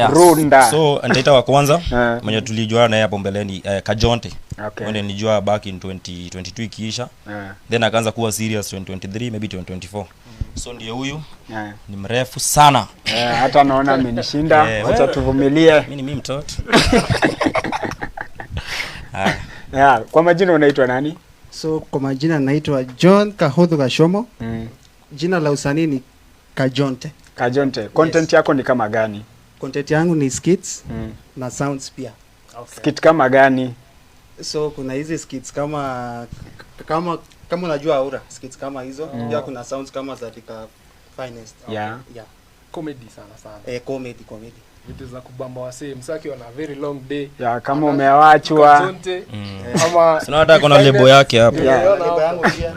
Runda. So ndaita wa kwanza mwenye tulijuana naye hapo mbeleni Kajonte. Okay. Wende nilijua back in 2022 ikiisha. Then akaanza kuwa serious 2023 maybe 2024. So ndiye huyu. Ni mrefu sana. Hata naona amenishinda. Acha tuvumilie. Mimi mtoto. Kwa majina unaitwa nani? So kwa majina naitwa John Kahodho Gashomo. Jina la usanii ni Kajonte. Kajonte. Content yako ni kama gani? Content yangu ni skits na sounds pia. Okay. Skit kama gani? So kuna hizi skits kama unajua Aura, skits kama hizo. Pia kuna sounds kama za Thika Finest. Yeah. Comedy sana. Comedy. Vitu za kubamba wasee, msaki wana very long day. Kama umewachwa. Ama sina hata kuna lebo yake hapo. Lebo yangu pia.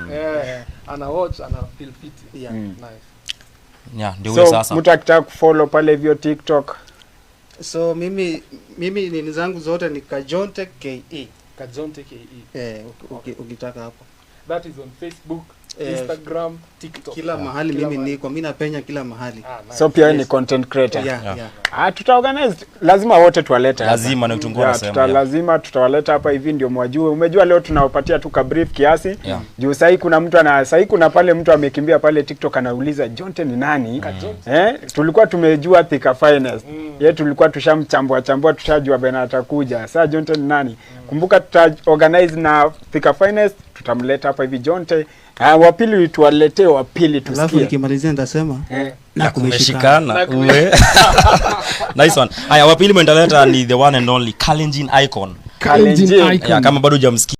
Ana watch, ana feel fit. Nice. Ndio wewe sasa. Mtu akitaka kufollow pale hivyo TikTok. So mimi nini zangu zote ni Kajonte KE. Kajonte KE. Ukitaka hapo. That is on Facebook, Instagram, TikTok. Kila mahali mimi niko, mimi napenya kila mahali. Nice. So pia ni content creator. Tutaorganize, lazima wote tuwalete hapa. Lazima na utungua sema. Lazima tutawaleta hapa hivi ndio mwajue. Umejua leo tunawapatia tu ka brief kiasi. Juu sasa kuna pale mtu amekimbia pale TikTok anauliza Jonte ni nani? Tulikuwa tumejua Thika Finest. Tulikuwa tushamchambua tushajua bena atakuja. Sasa Jonte ni nani? Kumbuka tutaorganize na Thika Finest, tutamleta hapa hivi Jonte. Wa pili tuwaletee wa pili tusikie. Alafu nikimalizia nitasema na kumeshikana. Nice one. Haya wa pili mwendeleta ni the one and only Kalenjin Icon. Kalenjin. Kama bado hujamsikia